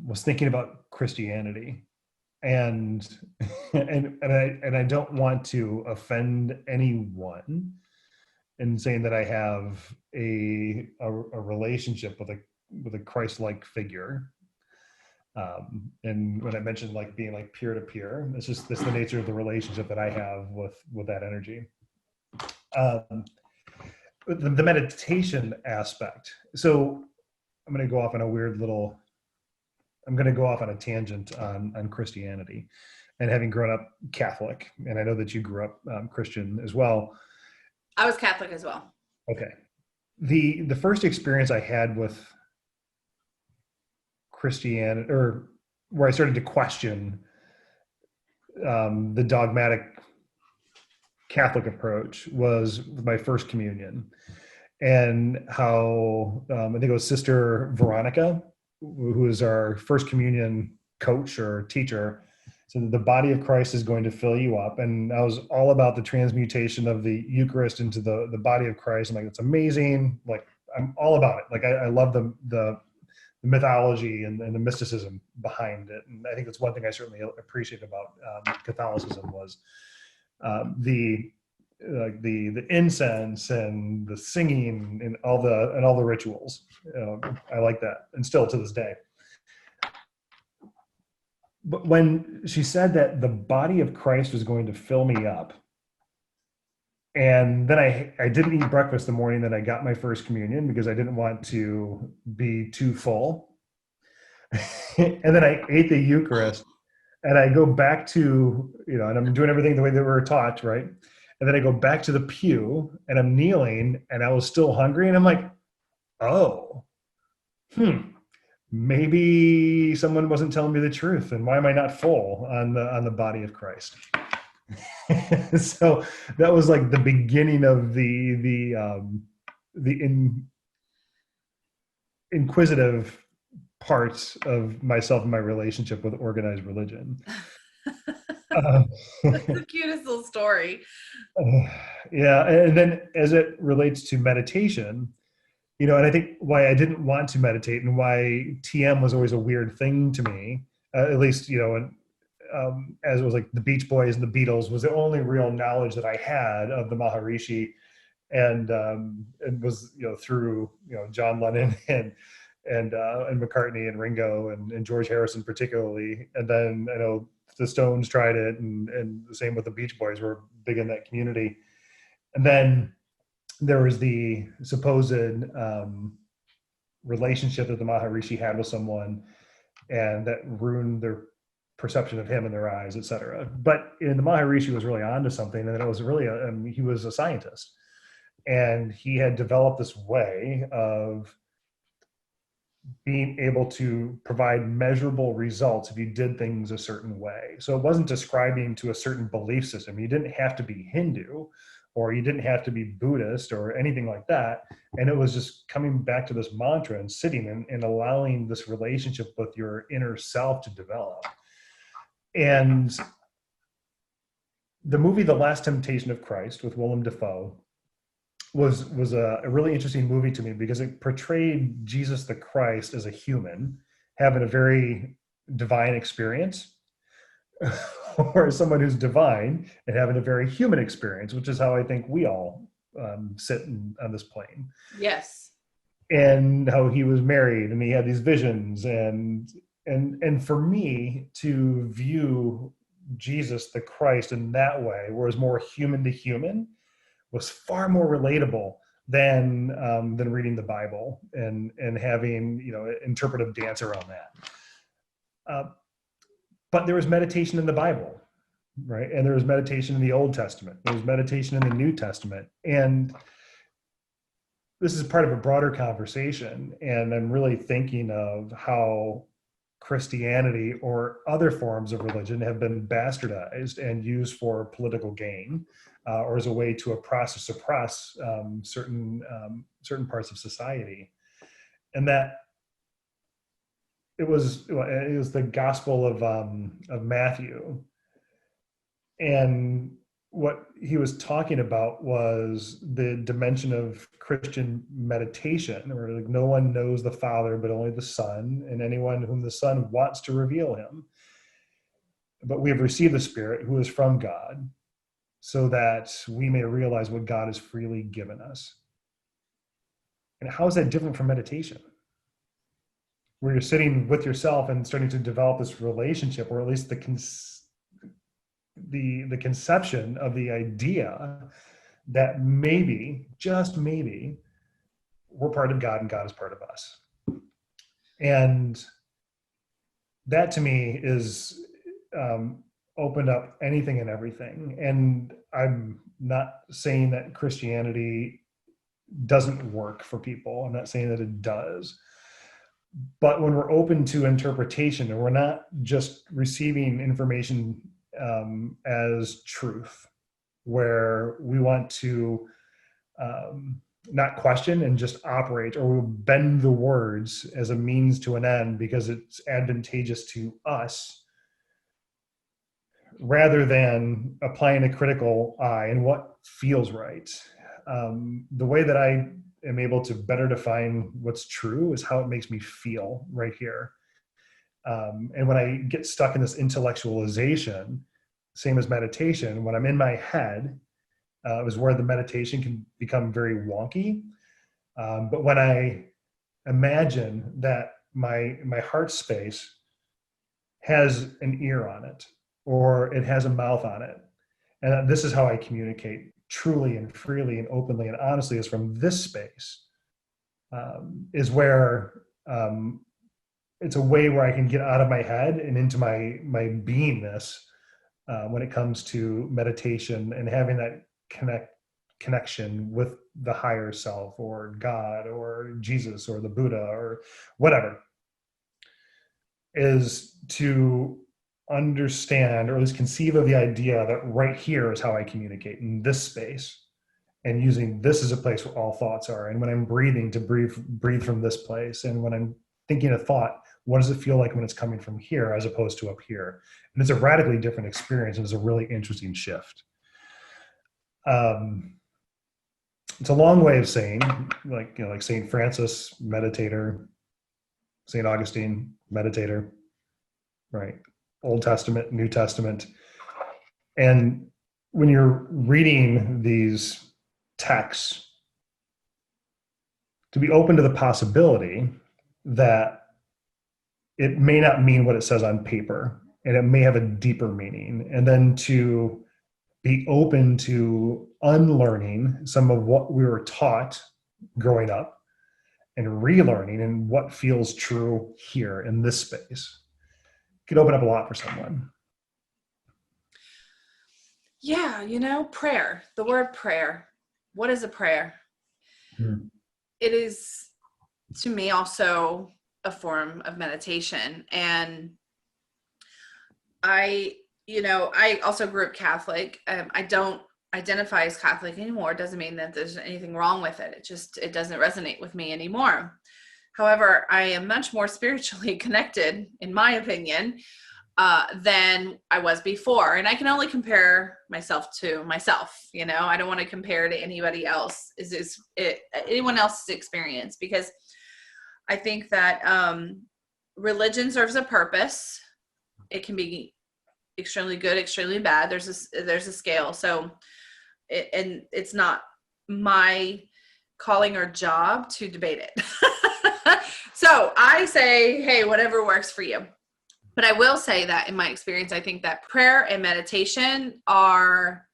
was thinking about Christianity, and I don't want to offend anyone in saying that I have a relationship with a Christ-like figure. And when I mentioned like being like peer to peer, it's the nature of the relationship that I have with that energy. Um, the meditation aspect. So I'm going to go off on a weird little. I'm going to go off on a tangent on Christianity, and having grown up Catholic, and I know that you grew up Christian as well. I was Catholic as well. Okay, the first experience I had with Christianity, or where I started to question the dogmatic Catholic approach, was my first communion, and how I think it was Sister Veronica, who is our first communion coach or teacher. So the body of Christ is going to fill you up. And I was all about the transmutation of the Eucharist into the body of Christ. I'm like, it's amazing. Like, I'm all about it. Like, I love the mythology and the mysticism behind it. And I think that's one thing I certainly appreciate about Catholicism was the like the incense and the singing and all the rituals. I like that, and still to this day. But when she said that the body of Christ was going to fill me up, and then I didn't eat breakfast the morning that I got my first communion because I didn't want to be too full. And then I ate the Eucharist, and I go back to, and I'm doing everything the way that we were taught, right? And then I go back to the pew and I'm kneeling and I was still hungry. And I'm like, oh, maybe someone wasn't telling me the truth. And why am I not full on the body of Christ? So that was like the beginning of inquisitive parts of myself and my relationship with organized religion. That's the cutest little story. Yeah, and then as it relates to meditation, and I think why I didn't want to meditate and why TM was always a weird thing to me, at least, and as it was like the Beach Boys and the Beatles was the only real knowledge that I had of the Maharishi, and it was through John Lennon and McCartney and Ringo and George Harrison particularly, and then I know the Stones tried it, and the same with the Beach Boys were big in that community, and then there was the supposed relationship that the Maharishi had with someone, and that ruined their perception of him in their eyes, etc. But the Maharishi was really onto something, and it was really he was a scientist, and he had developed this way of being able to provide measurable results if you did things a certain way. So it wasn't describing to a certain belief system. You didn't have to be Hindu, or you didn't have to be Buddhist or anything like that. And it was just coming back to this mantra and sitting and allowing this relationship with your inner self to develop. And the movie The Last Temptation of Christ with Willem Dafoe was a really interesting movie to me because it portrayed Jesus the Christ as a human having a very divine experience, or someone who's divine and having a very human experience, which is how I think we all sit on this plane. Yes. And how he was married and he had these visions, and for me to view Jesus the Christ in that way, whereas more human to human, was far more relatable than reading the Bible and having interpretive dance around that. But there was meditation in the Bible, right? And there was meditation in the Old Testament. There was meditation in the New Testament, and this is part of a broader conversation. And I'm really thinking of how Christianity or other forms of religion have been bastardized and used for political gain, or as a way to suppress certain parts of society, and that it was the Gospel of Matthew, and what he was talking about was the dimension of Christian meditation, where like no one knows the Father but only the Son, and anyone whom the Son wants to reveal him. But we have received the Spirit who is from God, so that we may realize what God has freely given us. And how is that different from meditation? Where you're sitting with yourself and starting to develop this relationship, or at least the conception of the idea that maybe, just maybe, we're part of God and God is part of us. And that to me is opened up anything and everything. And I'm not saying that Christianity doesn't work for people. I'm not saying that it does. But when we're open to interpretation and we're not just receiving information as truth, where we want to not question and just operate, or we'll bend the words as a means to an end because it's advantageous to us, rather than applying a critical eye and what feels right. The way that I am able to better define what's true is how it makes me feel right here. And when I get stuck in this intellectualization, same as meditation, when I'm in my head, is where the meditation can become very wonky. But when I imagine that my heart space has an ear on it, or it has a mouth on it, and that this is how I communicate truly and freely and openly and honestly, is from this space, is where it's a way where I can get out of my head and into my beingness when it comes to meditation and having that connection with the higher self, or God, or Jesus, or the Buddha, or whatever, is to understand, or at least conceive of the idea that right here is how I communicate, in this space, and using this as a place where all thoughts are. And when I'm breathing, to breathe from this place. And when I'm thinking a thought, what does it feel like when it's coming from here as opposed to up here? And it's a radically different experience, and it's a really interesting shift. It's a long way of saying, like Saint Francis, meditator, Saint Augustine, meditator, right? Old Testament, New Testament. And when you're reading these texts, to be open to the possibility that it may not mean what it says on paper, and it may have a deeper meaning, and then to be open to unlearning some of what we were taught growing up and relearning and what feels true here in this space could open up a lot for someone. Yeah, prayer, the word prayer. What is a prayer? It is, to me, also a form of meditation. And I also grew up Catholic. I don't identify as Catholic anymore. It doesn't mean that there's anything wrong with it. It doesn't resonate with me anymore. However, I am much more spiritually connected, in my opinion, than I was before. And I can only compare myself to myself. I don't want to compare to anybody else. Anyone else's experience? Because I think that religion serves a purpose. It can be extremely good, extremely bad. There's a scale. So, and it's not my calling or job to debate it. So I say, hey, whatever works for you. But I will say that in my experience, I think that prayer and meditation are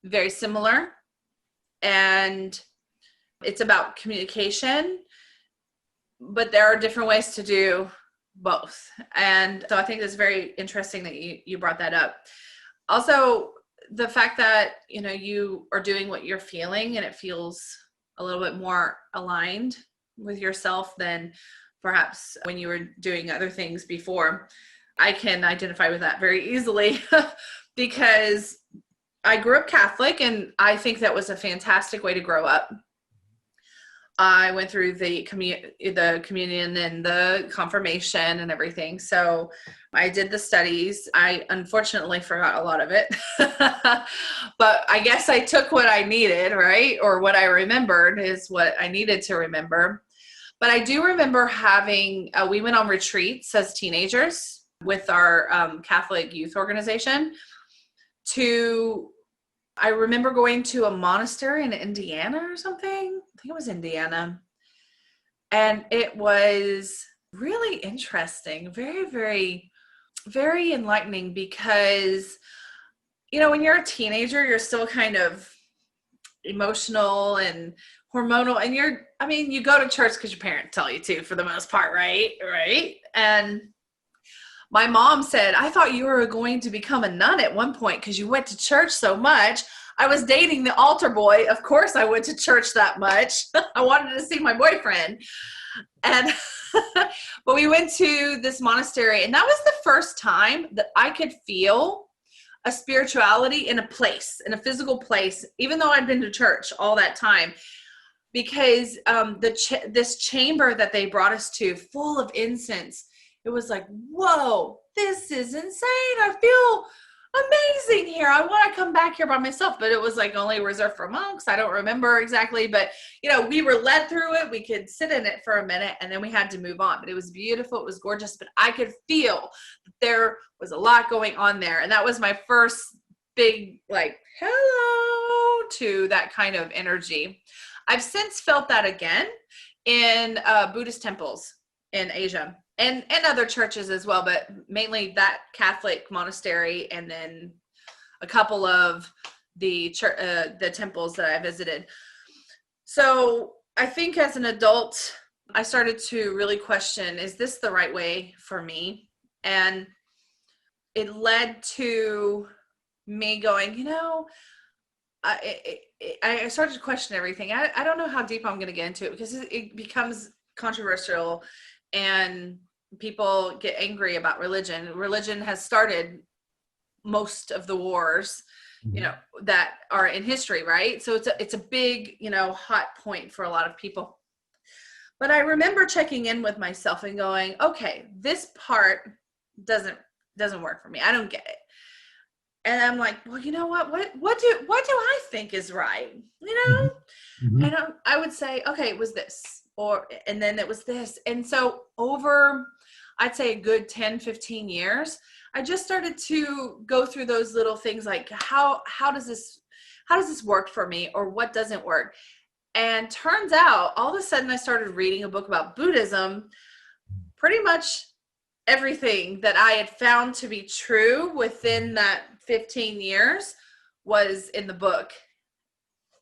very similar, and it's about communication, but there are different ways to do both. And so I think it's very interesting that you brought that up. Also, the fact that, you are doing what you're feeling and it feels a little bit more aligned with yourself than perhaps when you were doing other things before. I can identify with that very easily because I grew up Catholic, and I think that was a fantastic way to grow up. I went through the communion and the confirmation and everything. So I did the studies. I unfortunately forgot a lot of it, but I guess I took what I needed, right? Or what I remembered is what I needed to remember. But I do remember having, we went on retreats as teenagers with our Catholic youth organization I remember going to a monastery in Indiana or something. I think it was Indiana. And it was really interesting, very, very, very enlightening because, when you're a teenager, you're still kind of emotional and hormonal, and you go to church because your parents tell you to, for the most part, right? And my mom said, I thought you were going to become a nun at one point because you went to church so much. I was dating the altar boy. Of course I went to church that much. I wanted to see my boyfriend. And but we went to this monastery, and that was the first time that I could feel a spirituality in a place, in a physical place, even though I'd been to church all that time, because this chamber that they brought us to, full of incense, it was like, whoa, this is insane. I feel amazing here. I want to come back here by myself, but it was like only reserved for monks. I don't remember exactly, but we were led through it. We could sit in it for a minute and then we had to move on, but it was beautiful. It was gorgeous, but I could feel that there was a lot going on there. And that was my first big, hello to that kind of energy. I've since felt that again in Buddhist temples in Asia. And other churches as well, but mainly that Catholic monastery, and then a couple of the temples that I visited. So I think as an adult, I started to really question, is this the right way for me? And it led to me going, I started to question everything. I don't know how deep I'm going to get into it because it becomes controversial. And people get angry about religion. Religion has started most of the wars, that are in history, right? So it's a big, hot point for a lot of people. But I remember checking in with myself and going, okay, this part doesn't work for me. I don't get it. And I'm like, well, you know what do I think is right? Mm-hmm. And I would say, okay, it was this. And then it was this. And so over, I'd say a good 10, 15 years, I just started to go through those little things like how does this work for me, or what doesn't work? And turns out all of a sudden I started reading a book about Buddhism. Pretty much everything that I had found to be true within that 15 years was in the book,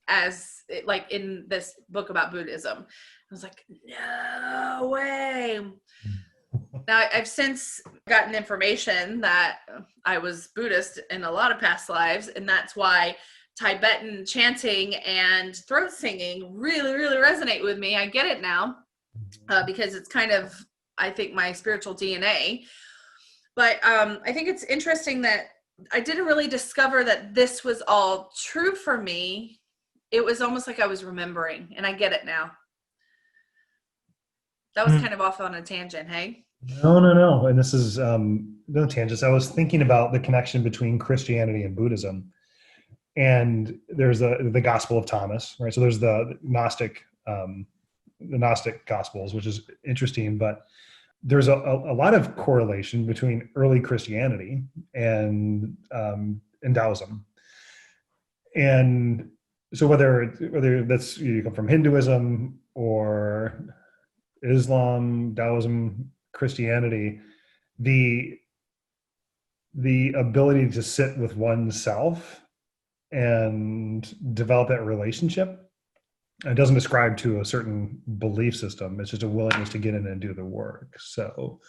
as in this book about Buddhism. I was like, no way. Now, I've since gotten information that I was Buddhist in a lot of past lives, and that's why Tibetan chanting and throat singing really, really resonate with me. I get it now because it's kind of, I think, my spiritual DNA. But I think it's interesting that I didn't really discover that this was all true for me. It was almost like I was remembering, and I get it now. That was kind of off on a tangent, hey? No. And this is no tangents. I was thinking about the connection between Christianity and Buddhism. And there's the Gospel of Thomas, right? So there's the Gnostic Gospels, which is interesting, but there's a lot of correlation between early Christianity and Taoism. And so whether that's, you come from Hinduism or Islam, Taoism, Christianity, the ability to sit with oneself and develop that relationship, it doesn't ascribe to a certain belief system. It's just a willingness to get in and do the work. So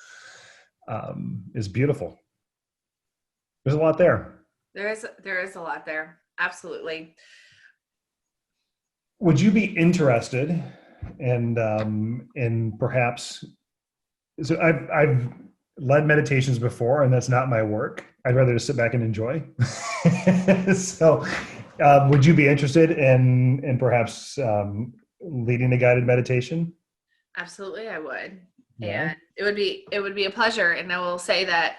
it's beautiful. There's a lot there. There is a lot there. Absolutely. Would you be interested in perhaps, so I've led meditations before, and that's not my work. I'd rather just sit back and enjoy. So would you be interested in perhaps leading a guided meditation? Absolutely, I would. Yeah. And it would be a pleasure. And I will say that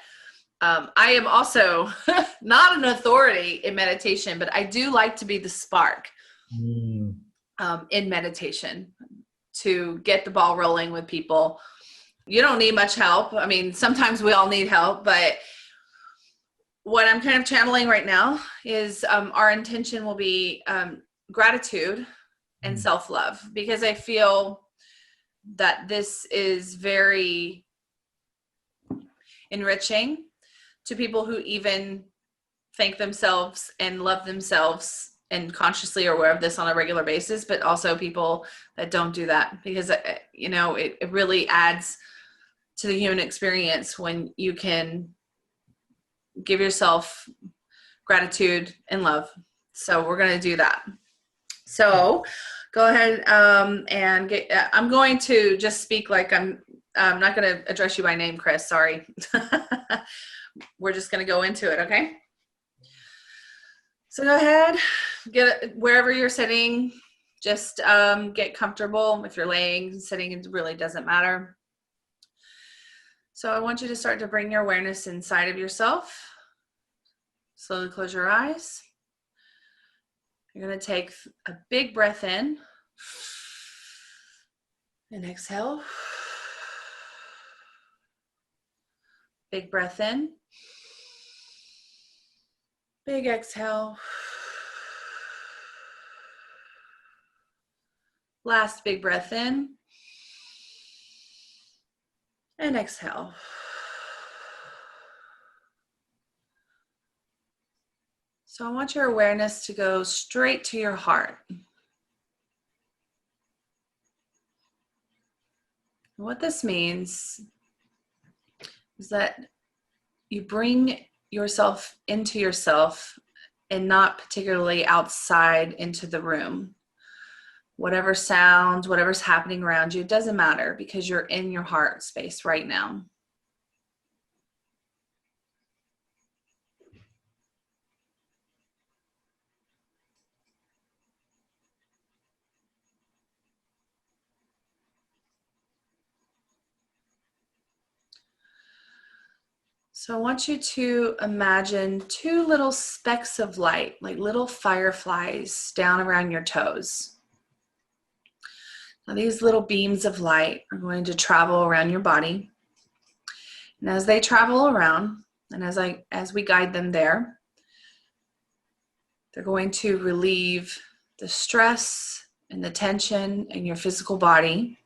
I am also not an authority in meditation, but I do like to be the spark Mm. in meditation to get the ball rolling with people. You don't need much help. I mean, sometimes we all need help, but what I'm kind of channeling right now is our intention will be gratitude and self-love, because I feel that this is very enriching to people who even thank themselves and love themselves and consciously are aware of this on a regular basis, but also people that don't do that, because it really adds to the human experience when you can give yourself gratitude and love. So we're going to do that. So go ahead and I'm going to just speak like I'm not going to address you by name, Chris. Sorry. We're just going to go into it. Okay. So go ahead, get wherever you're sitting, just get comfortable. If you're laying, sitting, it really doesn't matter. So I want you to start to bring your awareness inside of yourself. Slowly close your eyes. You're going to take a big breath in and exhale. Big breath in. Big exhale. Last big breath in and exhale. So I want your awareness to go straight to your heart. What this means is that you bring yourself into yourself and not particularly outside into the room. Whatever sounds, whatever's happening around you, it doesn't matter, because you're in your heart space right now. So I want you to imagine two little specks of light, like little fireflies down around your toes. Now these little beams of light are going to travel around your body. And as they travel around, and as we guide them there, they're going to relieve the stress and the tension in your physical body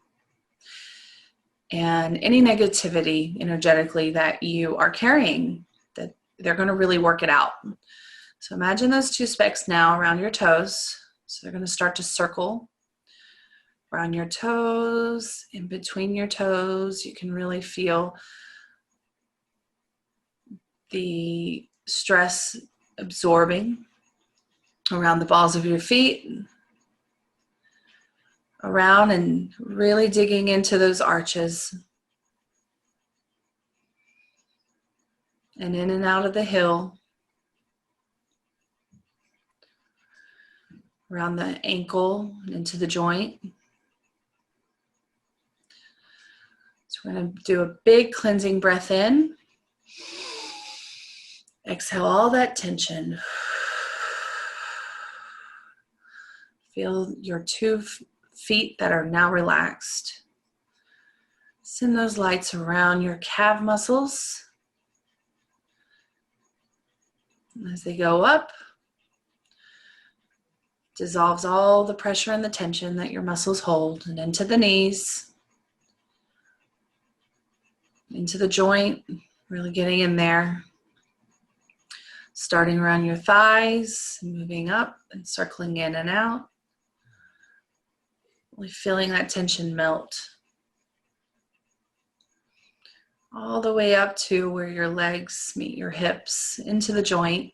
and any negativity energetically that you are carrying, that they're going to really work it out. So imagine those two specks now around your toes. So they're going to start to circle around your toes, in between your toes. You can really feel the stress absorbing around the balls of your feet, around and really digging into those arches, and in and out of the heel, around the ankle and into the joint. So we're going to do a big cleansing breath in. Exhale all that tension. Feel your 2 feet that are now relaxed. Send those lights around your calf muscles. And as they go up, dissolves all the pressure and the tension that your muscles hold, and into the knees, into the joint, really getting in there. Starting around your thighs, moving up and circling in and out. Really feeling that tension melt. All the way up to where your legs meet your hips, into the joint.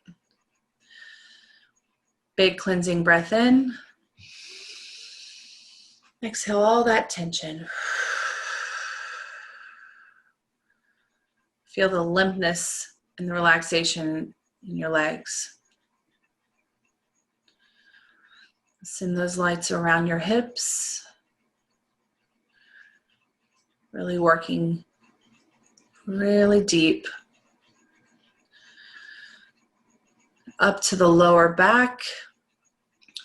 Big cleansing breath in. Exhale all that tension. Feel the limpness and the relaxation in your legs. Send those lights around your hips. Really working really deep. Up to the lower back.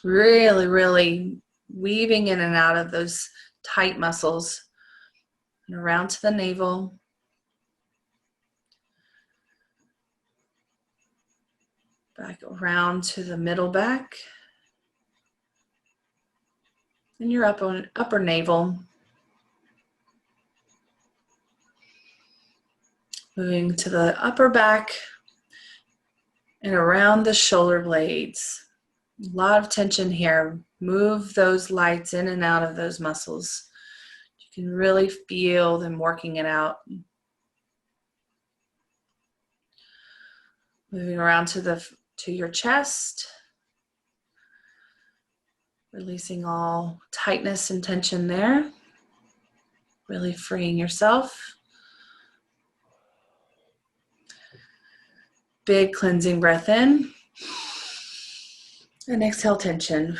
Really, really weaving in and out of those tight muscles. And around to the navel. Back around to the middle back. And your upper navel. Moving to the upper back and around the shoulder blades. A lot of tension here. Move those lights in and out of those muscles. You can really feel them working it out. Moving around to your chest. Releasing all tightness and tension there. Really freeing yourself. Big cleansing breath in. And exhale tension.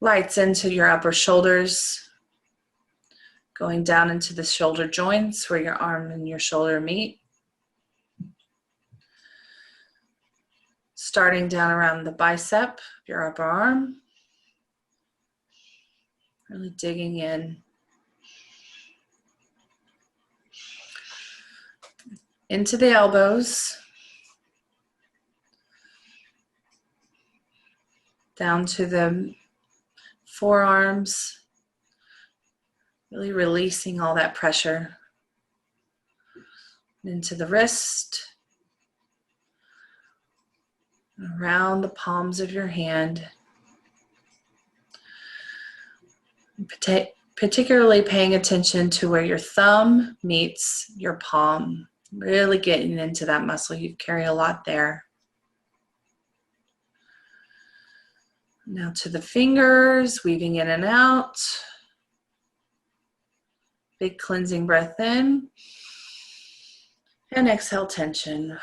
Lights into your upper shoulders. Going down into the shoulder joints where your arm and your shoulder meet. Starting down around the bicep, your upper arm. Really digging in. Into the elbows. Down to the forearms. Really releasing all that pressure. Into the wrist. Around the palms of your hand. Particularly paying attention to where your thumb meets your palm. Really getting into that muscle. You carry a lot there. Now to the fingers, weaving in and out. Big cleansing breath in. And exhale tension.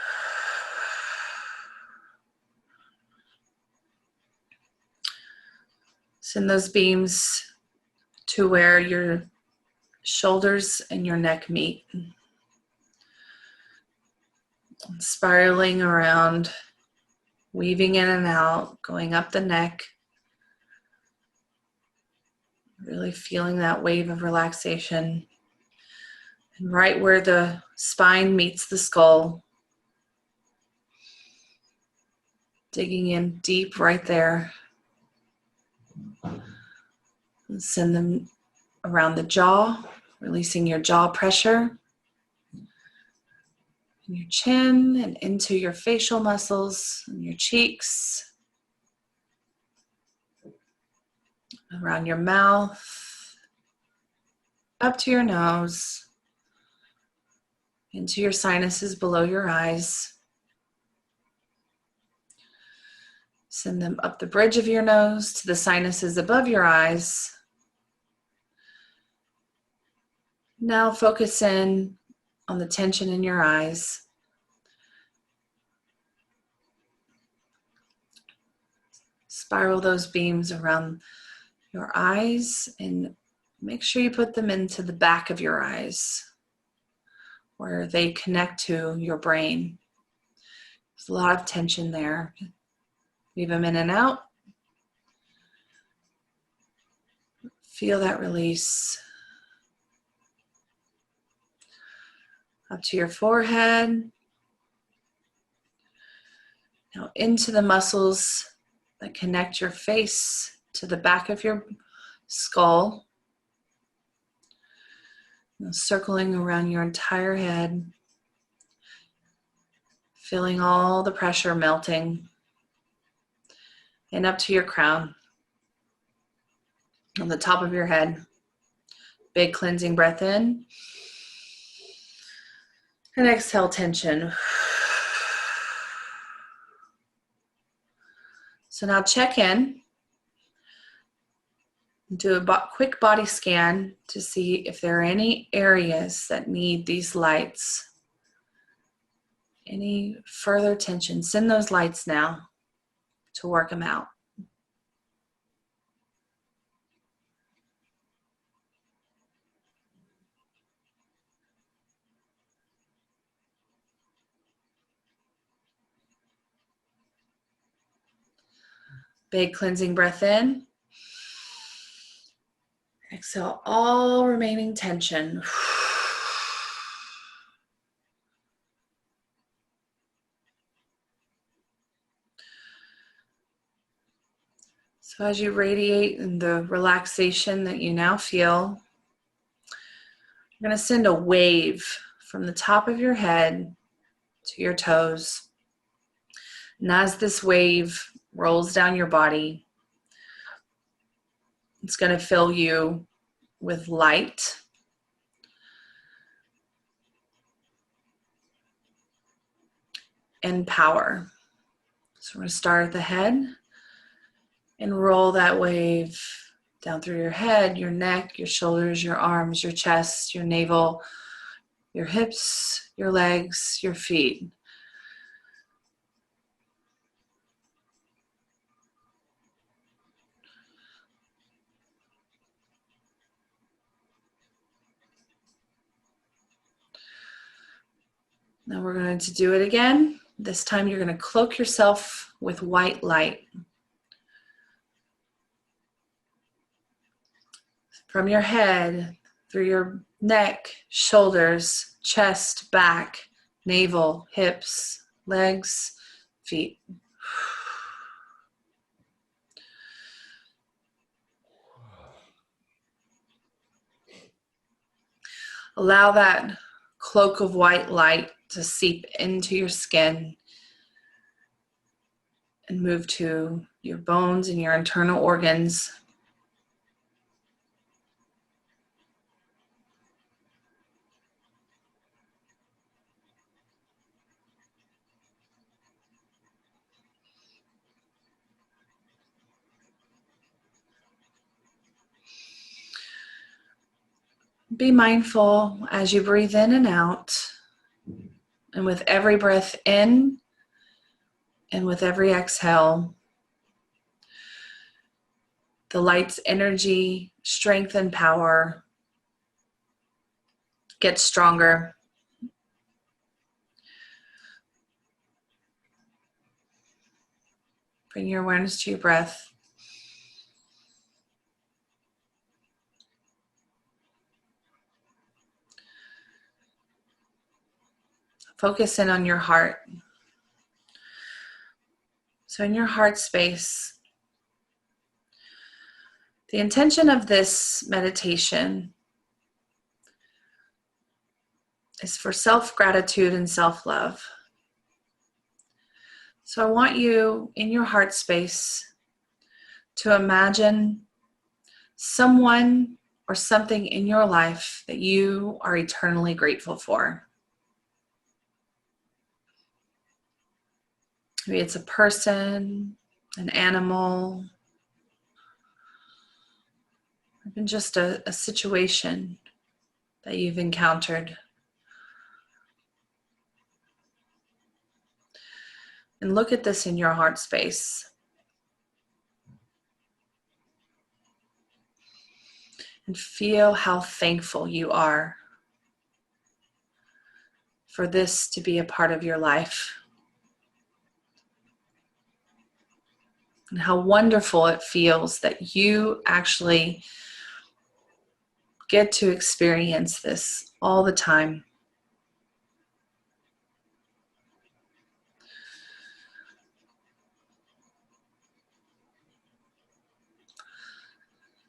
Send those beams to where your shoulders and your neck meet. Spiraling around, weaving in and out, going up the neck. Really feeling that wave of relaxation. And right where the spine meets the skull. Digging in deep right there. And send them around the jaw, releasing your jaw pressure. And your chin and into your facial muscles and your cheeks. Around your mouth, up to your nose, into your sinuses below your eyes. Send them up the bridge of your nose to the sinuses above your eyes. Now focus in on the tension in your eyes. Spiral those beams around your eyes and make sure you put them into the back of your eyes where they connect to your brain. There's a lot of tension there. Weave them in and out. Feel that release. Up to your forehead. Now into the muscles that connect your face to the back of your skull. Now circling around your entire head. Feeling all the pressure melting. And up to your crown. On the top of your head. Big cleansing breath in. And exhale tension. So now check in. Do a quick body scan to see if there are any areas that need these lights. any further tension. Send those lights now to work them out. Big cleansing breath in. Exhale all remaining tension. So as you radiate in the relaxation that you now feel, you're going to send a wave from the top of your head to your toes. And as this wave rolls down your body, it's going to fill you with light and power. So we're going to start at the head and roll that wave down through your head, your neck, your shoulders, your arms, your chest, your navel, your hips, your legs, your feet. Now we're going to do it again. This time you're going to cloak yourself with white light. From your head, through your neck, shoulders, chest, back, navel, hips, legs, feet. Allow that cloak of white light to seep into your skin and move to your bones and your internal organs. Be mindful as you breathe in and out, and with every breath in and with every exhale, the light's energy, strength, and power get stronger. Bring your awareness to your breath. Focus in on your heart. So in your heart space, the intention of this meditation is for self-gratitude and self-love. So I want you in your heart space to imagine someone or something in your life that you are eternally grateful for. Maybe it's a person, an animal, even just a situation that you've encountered. And look at this in your heart space. And feel how thankful you are for this to be a part of your life. And how wonderful it feels that you actually get to experience this all the time.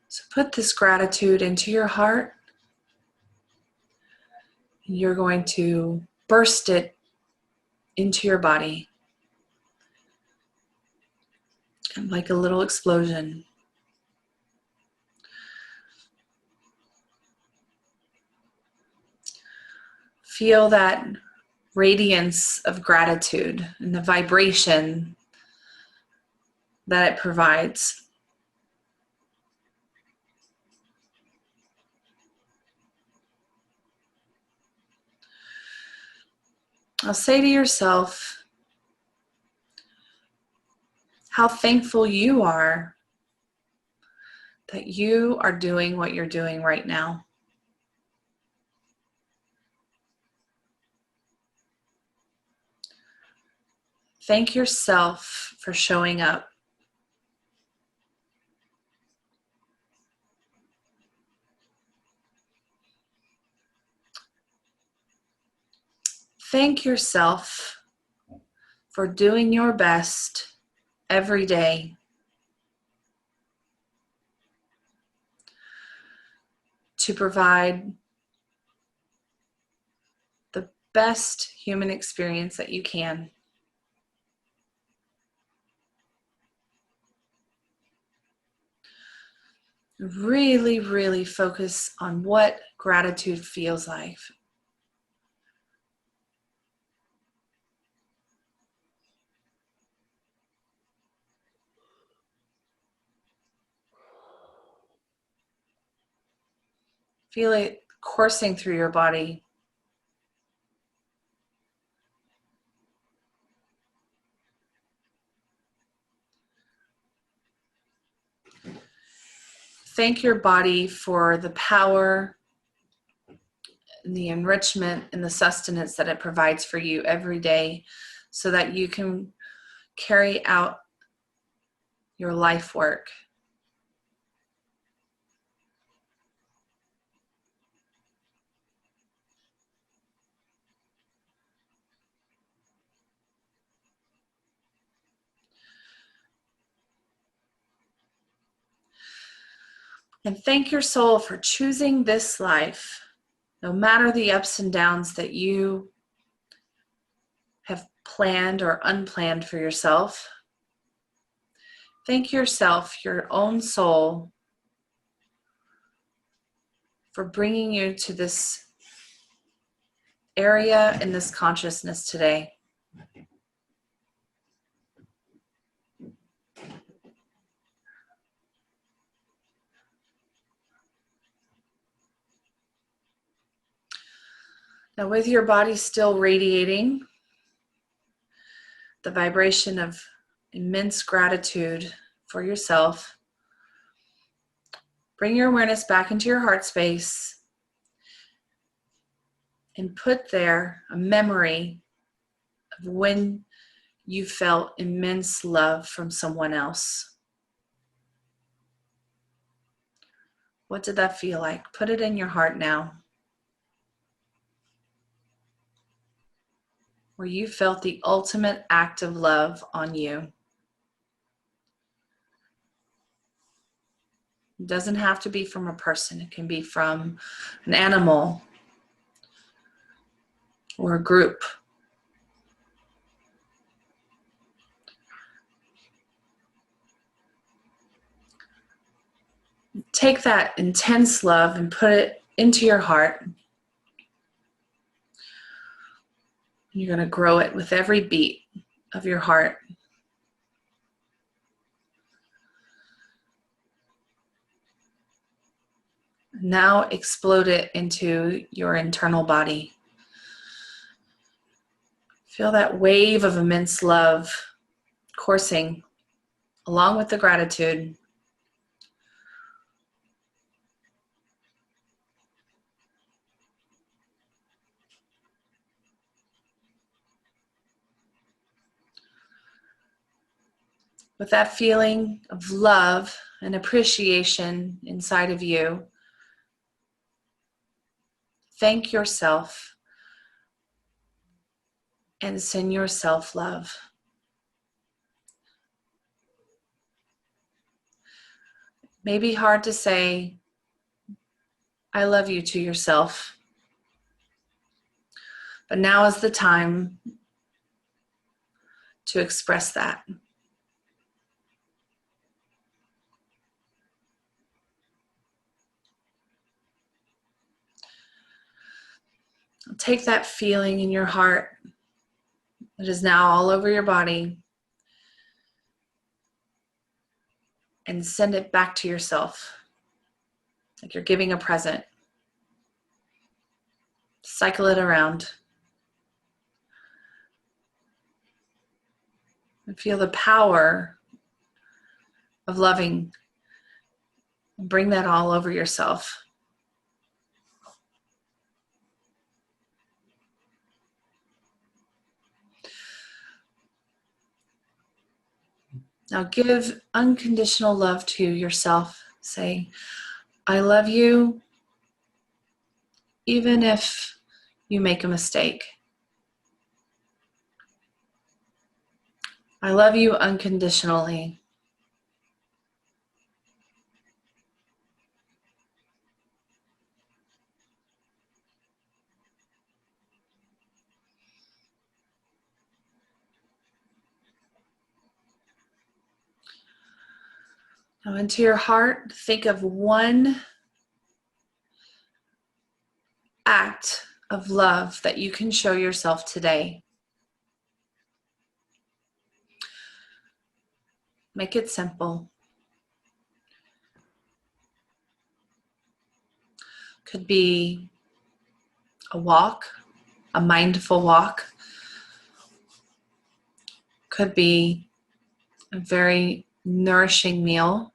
So put this gratitude into your heart. You're going to burst it into your body, kind of like a little explosion. Feel that radiance of gratitude and the vibration that it provides. I'll say to yourself how thankful you are that you are doing what you're doing right now. Thank yourself for showing up. Thank yourself for doing your best every day to provide the best human experience that you can. Really, really focus on what gratitude feels like. Feel it coursing through your body. Thank your body for the power and the enrichment and the sustenance that it provides for you every day so that you can carry out your life work. And thank your soul for choosing this life, no matter the ups and downs that you have planned or unplanned for yourself. Thank yourself, your own soul, for bringing you to this area in this consciousness today. Now, with your body still radiating the vibration of immense gratitude for yourself, bring your awareness back into your heart space and put there a memory of when you felt immense love from someone else. What did that feel like? Put it in your heart now. Where you felt the ultimate act of love on you. It doesn't have to be from a person. It can be from an animal or a group. Take that intense love and put it into your heart. You're going to grow it with every beat of your heart. Now explode it into your internal body. Feel that wave of immense love coursing along with the gratitude. With that feeling of love and appreciation inside of you, thank yourself and send yourself love. It may be hard to say, I love you to yourself, but now is the time to express that. Take that feeling in your heart that is now all over your body and send it back to yourself, like you're giving a present. Cycle it around. and feel the power of loving. And bring that all over yourself. Now give unconditional love to yourself. Say, I love you even if you make a mistake. I love you unconditionally. Now into your heart, think of one act of love that you can show yourself today. Make it simple. Could be a walk, a mindful walk. Could be a very nourishing meal.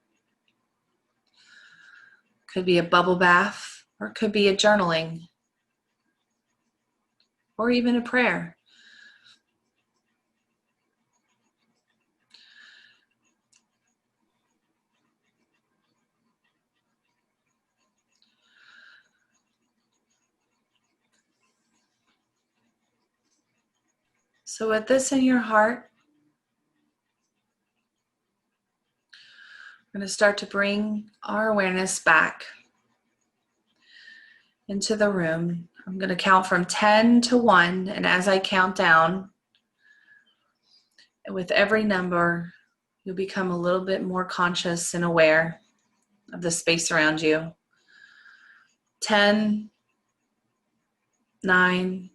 Could be a bubble bath, or it could be a journaling, or even a prayer. So with this in your heart, we're going to start to bring our awareness back into the room. I'm going to count from 10 to 1, and as I count down, with every number, you'll become a little bit more conscious and aware of the space around you. 10, 9,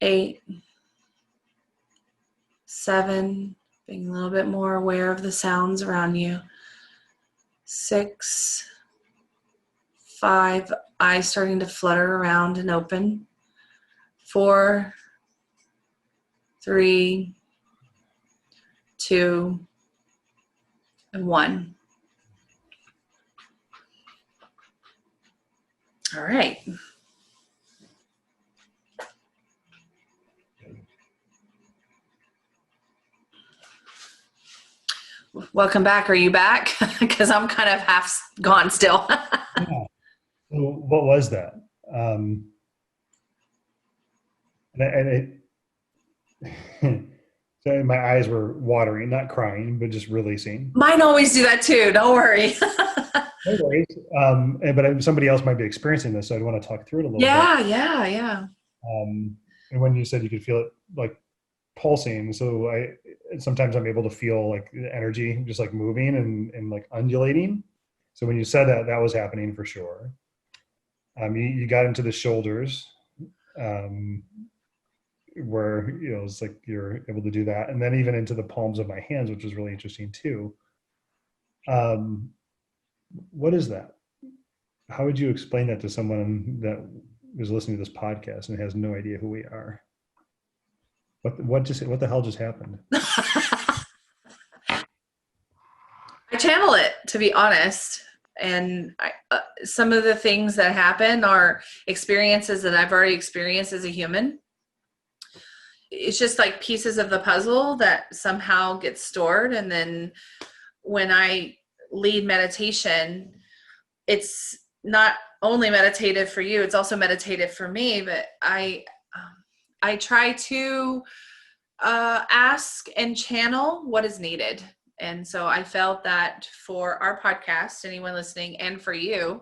8, 7, being a little bit more aware of the sounds around you. 6, 5, eyes starting to flutter around and open. 4, 3, 2, and 1. All right. Welcome back. Are you back? Because I'm kind of half gone still. Yeah. So what was that? So my eyes were watering, not crying, but just releasing. Mine always do that too. Don't worry. No worries. But somebody else might be experiencing this, so I'd want to talk through it a little bit. Yeah. And when you said you could feel it like pulsing, so sometimes I'm able to feel like the energy just like moving and like undulating. So when you said that, that was happening for sure. You got into the shoulders, where it's like you're able to do that, and then even into the palms of my hands, which is really interesting too. What is that? How would you explain that to someone that is listening to this podcast and has no idea who we are? What the hell just happened? I channel it, to be honest. And some of the things that happen are experiences that I've already experienced as a human. It's just like pieces of the puzzle that somehow get stored. And then when I lead meditation, it's not only meditative for you, it's also meditative for me. But I try to ask and channel what is needed. And so I felt that for our podcast, anyone listening, and for you,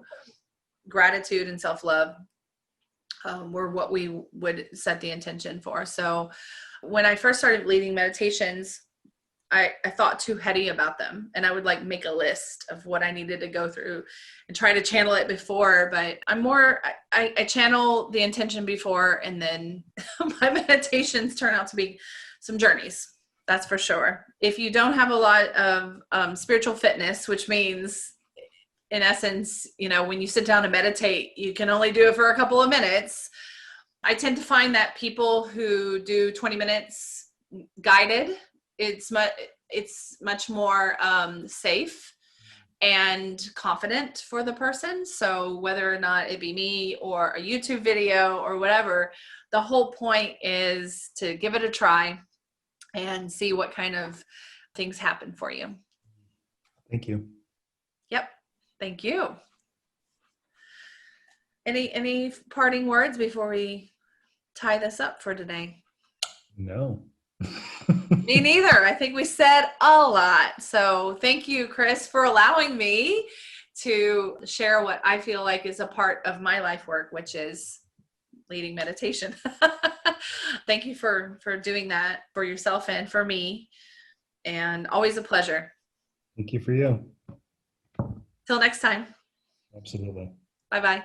gratitude and self-love were what we would set the intention for. So when I first started leading meditations, I thought too heady about them, and I would like make a list of what I needed to go through and try to channel it before. But I channel the intention before, and then my meditations turn out to be some journeys. That's for sure. If you don't have a lot of spiritual fitness, which means in essence, when you sit down to meditate, you can only do it for a couple of minutes. I tend to find that people who do 20 minutes guided. It's much more safe and confident for the person. So whether or not it be me or a YouTube video or whatever, the whole point is to give it a try and see what kind of things happen for you. Thank you. Yep. Thank you. Any parting words before we tie this up for today? No. Me neither. I think we said a lot. So thank you, Chris, for allowing me to share what I feel like is a part of my life work, which is leading meditation. Thank you for doing that for yourself and for me. And always a pleasure. Thank you for you. Till next time. Absolutely. Bye-bye.